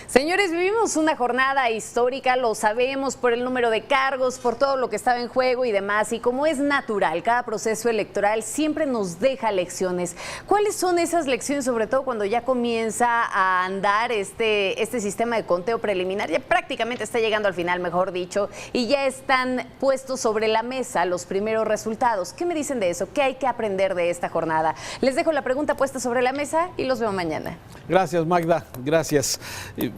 Señores, vivimos una jornada histórica, lo sabemos por el número de cargos, por todo lo que estaba en juego y demás. Y como es natural, cada proceso electoral siempre nos deja lecciones. ¿Cuáles son esas lecciones, sobre todo cuando ya comienza a andar este sistema de conteo preliminar? Ya prácticamente está llegando al final, mejor dicho, y ya están puestos sobre la mesa los primeros resultados. ¿Qué me dicen de eso? ¿Qué hay que aprender de esta jornada? Les dejo la pregunta puesta sobre la mesa y los veo mañana. Gracias, Magda, gracias.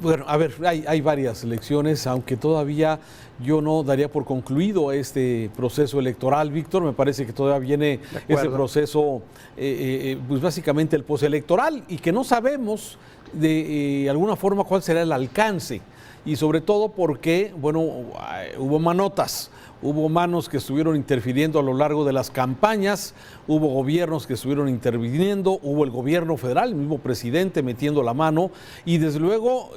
Bueno, a ver, hay varias lecciones, aunque todavía yo no daría por concluido este proceso electoral, Víctor. Me parece que todavía viene ese proceso, pues básicamente el postelectoral, y que no sabemos de alguna forma cuál será el alcance. Y sobre todo porque, bueno, hubo manotas. Hubo manos que estuvieron interfiriendo a lo largo de las campañas, hubo gobiernos que estuvieron interviniendo, hubo el gobierno federal, el mismo presidente metiendo la mano y desde luego,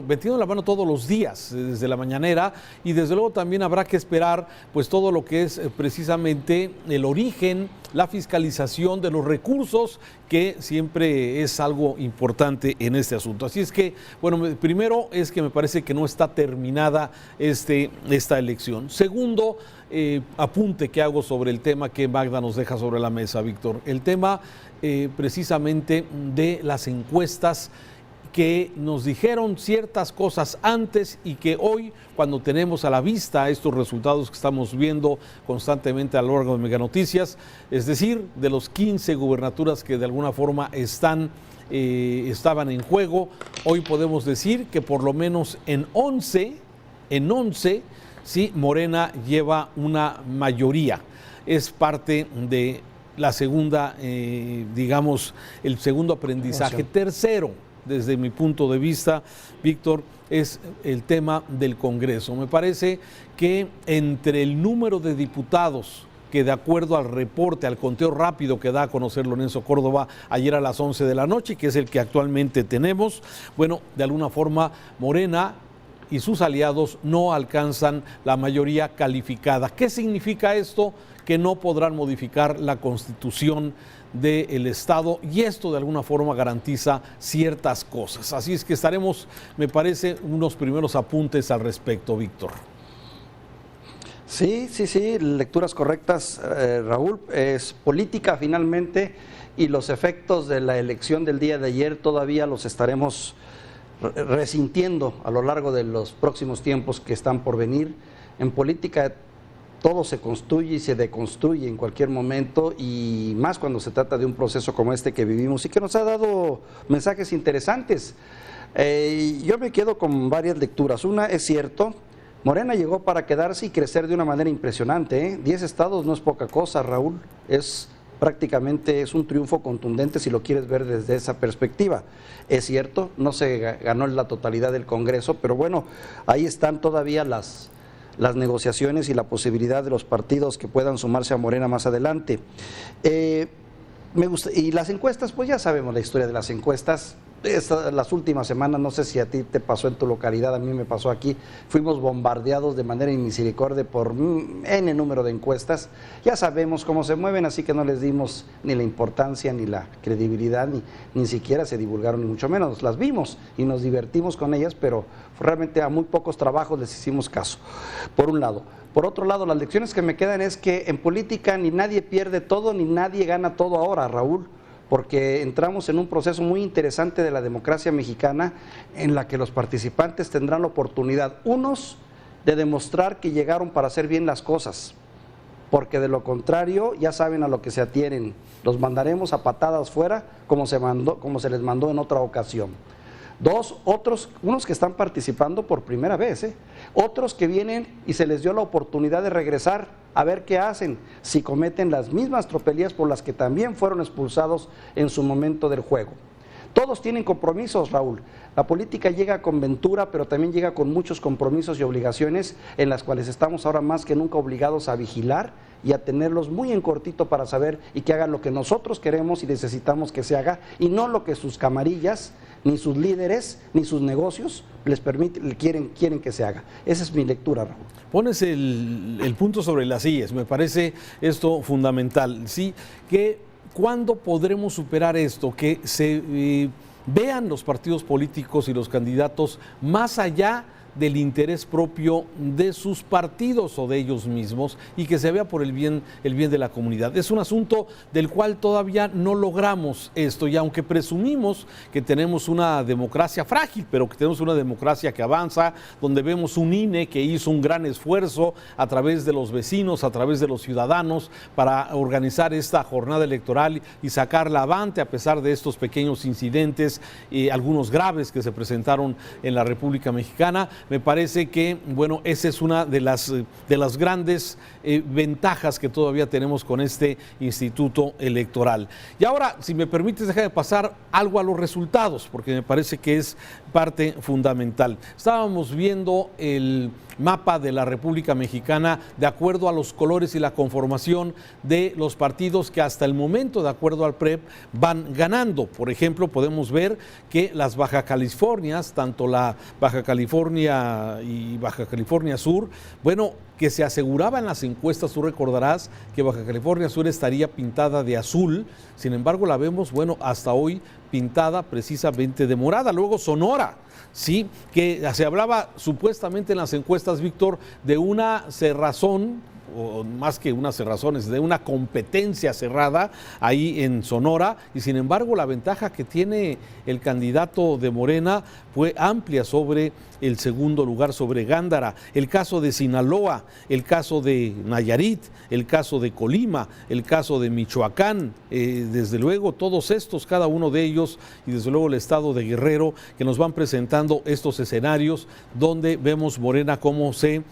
metiendo la mano todos los días, desde la mañanera, y desde luego también habrá que esperar pues todo lo que es precisamente el origen, la fiscalización de los recursos, que siempre es algo importante en este asunto. Así es que, bueno, primero es que me parece que no está terminada esta elección. Segundo, apunte que hago sobre el tema que Magda nos deja sobre la mesa, Víctor. El tema precisamente de las encuestas que nos dijeron ciertas cosas antes y que hoy, cuando tenemos a la vista estos resultados que estamos viendo constantemente a lo largo de Mega Noticias, es decir, de los 15 gubernaturas que de alguna forma estaban en juego, hoy podemos decir que por lo menos en 11, sí, Morena lleva una mayoría. Es parte de la segunda, el segundo aprendizaje. Tercero, desde mi punto de vista, Víctor, es el tema del Congreso. Me parece que entre el número de diputados que, de acuerdo al reporte, al conteo rápido que da a conocer Lorenzo Córdoba ayer a las 11 de la noche, que es el que actualmente tenemos, bueno, de alguna forma Morena y sus aliados no alcanzan la mayoría calificada. ¿Qué significa esto? Que no podrán modificar la Constitución del Estado, y esto de alguna forma garantiza ciertas cosas. Así es que estaremos, me parece, unos primeros apuntes al respecto, Víctor. Sí, lecturas correctas, Raúl. Es política finalmente, y los efectos de la elección del día de ayer todavía los estaremos resintiendo a lo largo de los próximos tiempos que están por venir. En política todo se construye y se deconstruye en cualquier momento, y más cuando se trata de un proceso como este que vivimos y que nos ha dado mensajes interesantes. Yo me quedo con varias lecturas. Una, es cierto, Morena llegó para quedarse y crecer de una manera impresionante. 10 estados no es poca cosa, Raúl. Prácticamente es un triunfo contundente si lo quieres ver desde esa perspectiva. Es cierto, no se ganó la totalidad del Congreso, pero bueno, ahí están todavía las negociaciones y la posibilidad de los partidos que puedan sumarse a Morena más adelante. Y las encuestas, pues ya sabemos la historia de las encuestas. Las últimas semanas, no sé si a ti te pasó en tu localidad, a mí me pasó aquí, fuimos bombardeados de manera inmisericordia por N número de encuestas. Ya sabemos cómo se mueven, así que no les dimos ni la importancia ni la credibilidad, ni siquiera se divulgaron, ni mucho menos. Las vimos y nos divertimos con ellas, pero realmente a muy pocos trabajos les hicimos caso, por un lado. Por otro lado, las lecciones que me quedan es que en política ni nadie pierde todo, ni nadie gana todo ahora, Raúl, porque entramos en un proceso muy interesante de la democracia mexicana, en la que los participantes tendrán la oportunidad, unos, de demostrar que llegaron para hacer bien las cosas, porque de lo contrario ya saben a lo que se atienen. Los mandaremos a patadas fuera, como se les mandó en otra ocasión. Dos, unos que están participando por primera vez, otros que vienen y se les dio la oportunidad de regresar a ver qué hacen, si cometen las mismas tropelías por las que también fueron expulsados en su momento del juego. Todos tienen compromisos, Raúl. La política llega con ventura, pero también llega con muchos compromisos y obligaciones, en las cuales estamos ahora más que nunca obligados a vigilar y a tenerlos muy en cortito para saber y que hagan lo que nosotros queremos y necesitamos que se haga, y no lo que sus camarillas, ni sus líderes, ni sus negocios quieren que se haga. Esa es mi lectura, Raúl. Pones el punto sobre las sillas, me parece esto fundamental, ¿sí? ¿Cuándo podremos superar esto? Que se vean los partidos políticos y los candidatos más allá del interés propio de sus partidos o de ellos mismos y que se vea por el bien de la comunidad. Es un asunto del cual todavía no logramos esto, y aunque presumimos que tenemos una democracia frágil, pero que tenemos una democracia que avanza, donde vemos un INE que hizo un gran esfuerzo a través de los vecinos, a través de los ciudadanos, para organizar esta jornada electoral y sacarla avante a pesar de estos pequeños incidentes, algunos graves que se presentaron en la República Mexicana. Me parece que, bueno, esa es una de las grandes ventajas que todavía tenemos con este instituto electoral. Y ahora, si me permites, déjame pasar algo a los resultados, porque me parece que es parte fundamental. Estábamos viendo el mapa de la República Mexicana de acuerdo a los colores y la conformación de los partidos que hasta el momento, de acuerdo al PREP, van ganando. Por ejemplo, podemos ver que las Baja Californias, tanto la Baja California y Baja California Sur, bueno, que se aseguraba en las encuestas, tú recordarás que Baja California Sur estaría pintada de azul, sin embargo la vemos, bueno, hasta hoy pintada precisamente de morada. Luego Sonora, sí, que se hablaba supuestamente en las encuestas, Víctor, de una cerrazón, o más que una cerrazón, es de una competencia cerrada ahí en Sonora, y sin embargo la ventaja que tiene el candidato de Morena fue amplia sobre el segundo lugar, sobre Gándara. El caso de Sinaloa, el caso de Nayarit, el caso de Colima, el caso de Michoacán, desde luego todos estos, cada uno de ellos, y desde luego el estado de Guerrero, que nos van presentando estos escenarios donde vemos Morena cómo se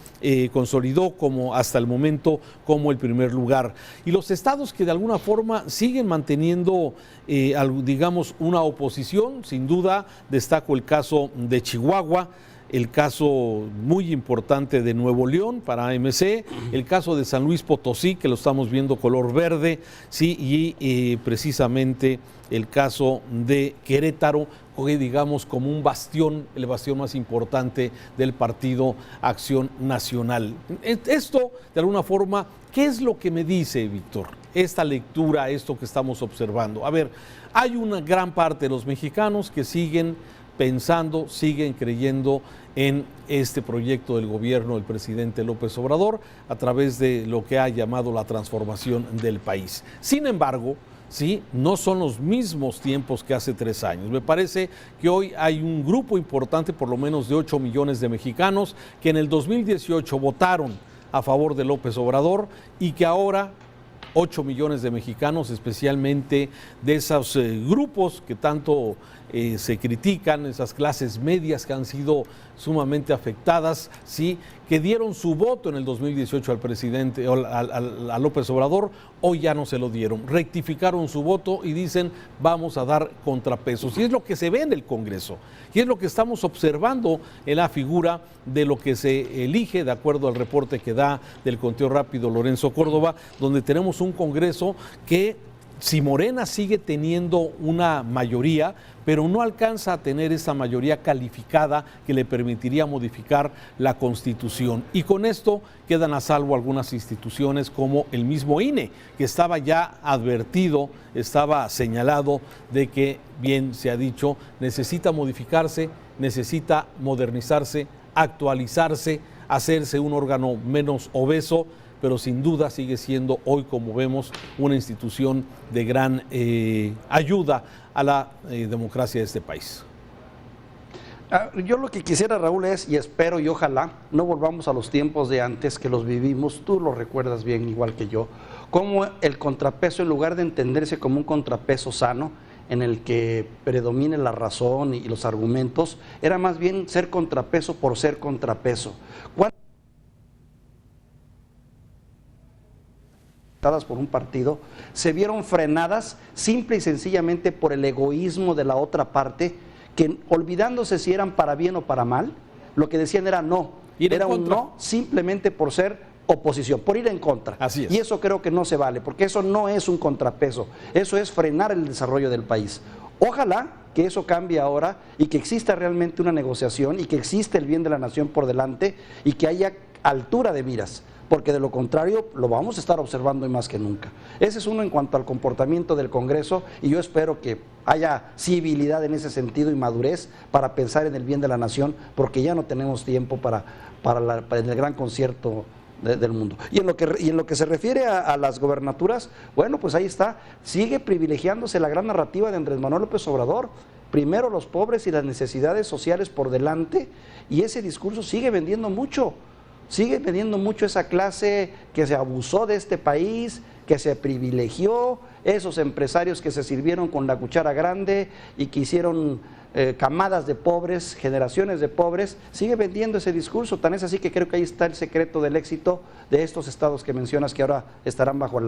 consolidó como hasta el momento como el primer lugar. Y los estados que de alguna forma siguen manteniendo, digamos, una oposición, sin duda destaco el caso de Chihuahua, el caso muy importante de Nuevo León para AMC, el caso de San Luis Potosí, que lo estamos viendo color verde, sí, y precisamente el caso de Querétaro, digamos como un bastión, el bastión más importante del Partido Acción Nacional. Esto, de alguna forma, ¿qué es lo que me dice, Víctor, esta lectura, esto que estamos observando? A ver, hay una gran parte de los mexicanos que siguen pensando, siguen creyendo en este proyecto del gobierno del presidente López Obrador a través de lo que ha llamado la transformación del país. Sin embargo, sí, no son los mismos tiempos que hace 3 años. Me parece que hoy hay un grupo importante, por lo menos de 8 millones de mexicanos, que en el 2018 votaron a favor de López Obrador y que ahora 8 millones de mexicanos, especialmente de esos grupos que tanto se critican, esas clases medias que han sido sumamente afectadas, sí, que dieron su voto en el 2018 al presidente, a López Obrador, hoy ya no se lo dieron, rectificaron su voto y dicen vamos a dar contrapesos. Y es lo que se ve en el Congreso, y es lo que estamos observando en la figura de lo que se elige, de acuerdo al reporte que da del conteo rápido Lorenzo Córdoba, donde tenemos un Congreso que, si Morena sigue teniendo una mayoría, pero no alcanza a tener esa mayoría calificada que le permitiría modificar la Constitución. Y con esto quedan a salvo algunas instituciones como el mismo INE, que estaba ya advertido, estaba señalado de que, bien se ha dicho, necesita modificarse, necesita modernizarse, actualizarse, hacerse un órgano menos obeso, pero sin duda sigue siendo hoy, como vemos, una institución de gran ayuda a la democracia de este país. Yo lo que quisiera, Raúl, es, y espero y ojalá, no volvamos a los tiempos de antes que los vivimos, tú lo recuerdas bien igual que yo, como el contrapeso, en lugar de entenderse como un contrapeso sano, en el que predomine la razón y los argumentos, era más bien ser contrapeso por ser contrapeso. Por un partido, se vieron frenadas simple y sencillamente por el egoísmo de la otra parte, que olvidándose si eran para bien o para mal, lo que decían era no, era un no simplemente por ser oposición, por ir en contra. Así es. Y eso creo que no se vale, porque eso no es un contrapeso, eso es frenar el desarrollo del país. Ojalá que eso cambie ahora y que exista realmente una negociación y que exista el bien de la nación por delante y que haya altura de miras, porque de lo contrario lo vamos a estar observando hoy más que nunca. Ese es uno en cuanto al comportamiento del Congreso, y yo espero que haya civilidad en ese sentido y madurez para pensar en el bien de la nación, porque ya no tenemos tiempo para el gran concierto del mundo. Y en lo que se refiere a las gobernaturas, bueno, pues ahí está, sigue privilegiándose la gran narrativa de Andrés Manuel López Obrador. Primero los pobres y las necesidades sociales por delante, y ese discurso sigue vendiendo mucho esa clase que se abusó de este país, que se privilegió, esos empresarios que se sirvieron con la cuchara grande y que hicieron camadas de pobres, generaciones de pobres. Sigue vendiendo ese discurso, tan es así que creo que ahí está el secreto del éxito de estos estados que mencionas, que ahora estarán bajo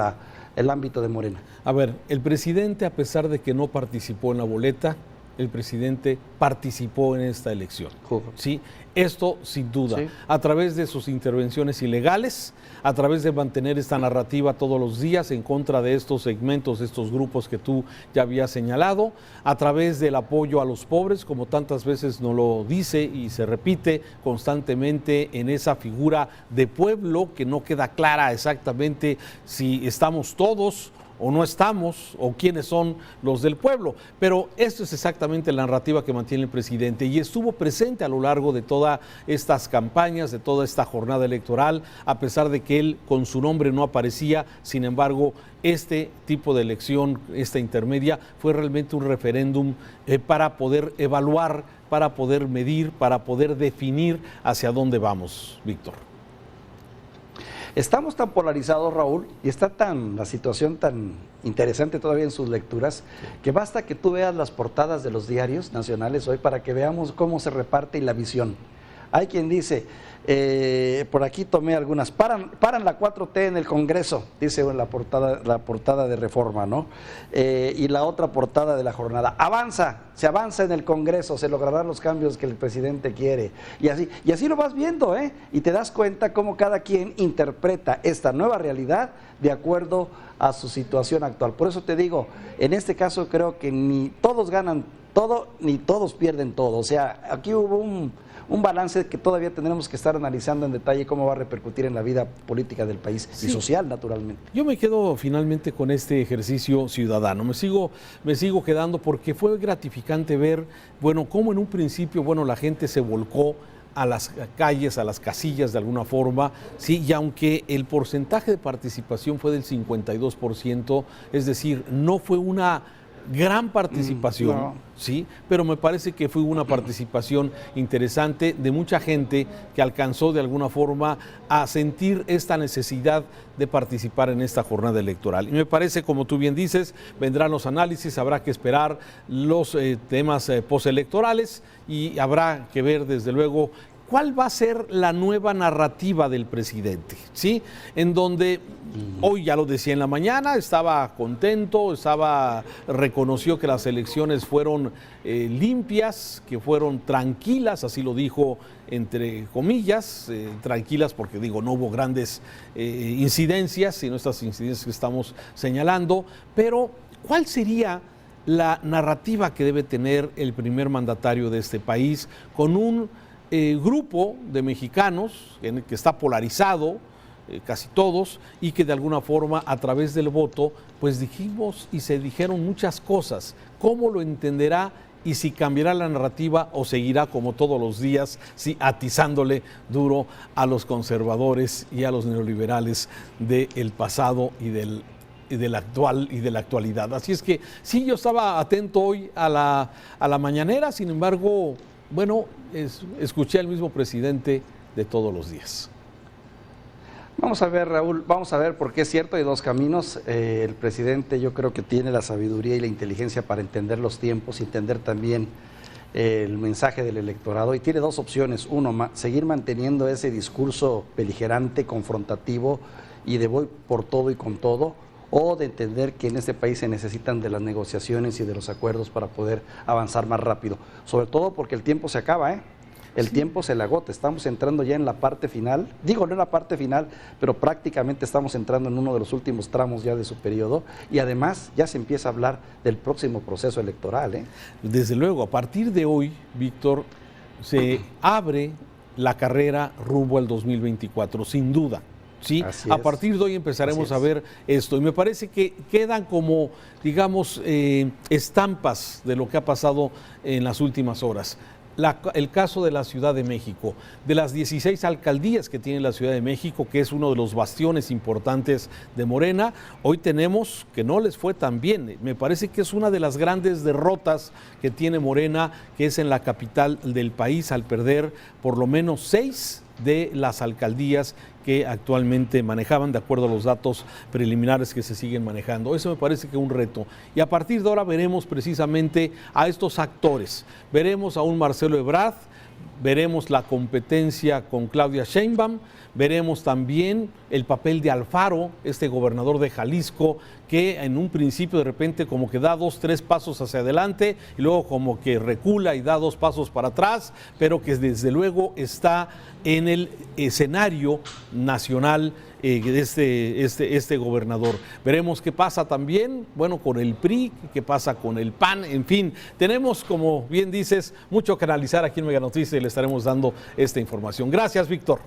el ámbito de Morena. A ver, el presidente, a pesar de que no participó en la boleta, el presidente participó en esta elección. ¿Sí? Esto sin duda, sí, a través de sus intervenciones ilegales, a través de mantener esta narrativa todos los días en contra de estos segmentos, de estos grupos que tú ya habías señalado, a través del apoyo a los pobres, como tantas veces nos lo dice y se repite constantemente en esa figura de pueblo que no queda clara exactamente si estamos todos o no estamos, o quiénes son los del pueblo, pero esto es exactamente la narrativa que mantiene el presidente, y estuvo presente a lo largo de todas estas campañas, de toda esta jornada electoral, a pesar de que él con su nombre no aparecía. Sin embargo, este tipo de elección, esta intermedia, fue realmente un referéndum para poder evaluar, para poder medir, para poder definir hacia dónde vamos, Víctor. Estamos tan polarizados, Raúl, y está la situación tan interesante todavía en sus lecturas, que basta que tú veas las portadas de los diarios nacionales hoy para que veamos cómo se reparte y la visión. Hay quien dice, por aquí tomé algunas, paran la 4T en el Congreso, dice la portada de Reforma, ¿no? Y la otra portada de la jornada, se avanza en el Congreso, se lograrán los cambios que el presidente quiere, y así lo vas viendo, y te das cuenta cómo cada quien interpreta esta nueva realidad de acuerdo a su situación actual. Por eso te digo, en este caso creo que ni todos ganan todo, ni todos pierden todo. O sea, aquí hubo un balance que todavía tendremos que estar analizando en detalle cómo va a repercutir en la vida política del país, sí, y social, naturalmente. Yo me quedo finalmente con este ejercicio ciudadano, me sigo quedando, porque fue gratificante ver, bueno, cómo en un principio, bueno, la gente se volcó a las calles, a las casillas de alguna forma, sí, y aunque el porcentaje de participación fue del 52%, es decir, no fue una gran participación, no, sí, pero me parece que fue una participación interesante de mucha gente que alcanzó de alguna forma a sentir esta necesidad de participar en esta jornada electoral. Y me parece, como tú bien dices, vendrán los análisis, habrá que esperar los temas postelectorales, y habrá que ver desde luego cuál va a ser la nueva narrativa del presidente, ¿sí? En donde hoy, ya lo decía en la mañana, estaba contento, reconoció que las elecciones fueron limpias, que fueron tranquilas, así lo dijo entre comillas, tranquilas porque digo, no hubo grandes incidencias, sino estas incidencias que estamos señalando, pero ¿cuál sería la narrativa que debe tener el primer mandatario de este país con un grupo de mexicanos que está polarizado, casi todos, y que de alguna forma a través del voto pues dijimos y se dijeron muchas cosas? ¿Cómo lo entenderá y si cambiará la narrativa o seguirá como todos los días, sí, atizándole duro a los conservadores y a los neoliberales del pasado y del actual y de la actualidad? Así es que sí, yo estaba atento hoy a la mañanera, sin embargo, bueno, escuché al mismo presidente de todos los días. Vamos a ver, Raúl, vamos a ver, porque es cierto, hay dos caminos. El presidente, yo creo que tiene la sabiduría y la inteligencia para entender los tiempos y entender también el mensaje del electorado, y tiene dos opciones. Uno, seguir manteniendo ese discurso beligerante, confrontativo y de voy por todo y con todo, o de entender que en este país se necesitan de las negociaciones y de los acuerdos para poder avanzar más rápido, sobre todo porque el tiempo se acaba, el tiempo se le agota, estamos entrando ya en la parte final, digo no en la parte final, pero prácticamente estamos entrando en uno de los últimos tramos ya de su periodo, y además ya se empieza a hablar del próximo proceso electoral. Desde luego, a partir de hoy, Víctor, se abre la carrera rumbo al 2024, sin duda. ¿Sí? A partir de hoy empezaremos a ver esto y me parece que quedan como, digamos, estampas de lo que ha pasado en las últimas horas. El caso de la Ciudad de México, de las 16 alcaldías que tiene la Ciudad de México, que es uno de los bastiones importantes de Morena, hoy tenemos que no les fue tan bien. Me parece que es una de las grandes derrotas que tiene Morena, que es en la capital del país, al perder por lo menos 6 de las alcaldías que actualmente manejaban, de acuerdo a los datos preliminares que se siguen manejando. Eso me parece que es un reto. Y a partir de ahora veremos precisamente a estos actores. Veremos a un Marcelo Ebrard, veremos la competencia con Claudia Sheinbaum, veremos también el papel de Alfaro, este gobernador de Jalisco, que en un principio de repente como que da 2, 3 pasos hacia adelante y luego como que recula y da 2 pasos para atrás, pero que desde luego está en el escenario nacional este gobernador. Veremos qué pasa también, bueno, con el PRI, qué pasa con el PAN, en fin, tenemos, como bien dices, mucho que analizar aquí en Mega Noticias y le estaremos dando esta información. Gracias, Víctor.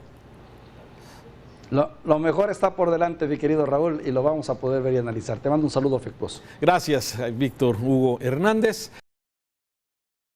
Lo mejor está por delante, mi querido Raúl, y lo vamos a poder ver y analizar. Te mando un saludo afectuoso. Gracias, Víctor Hugo Hernández.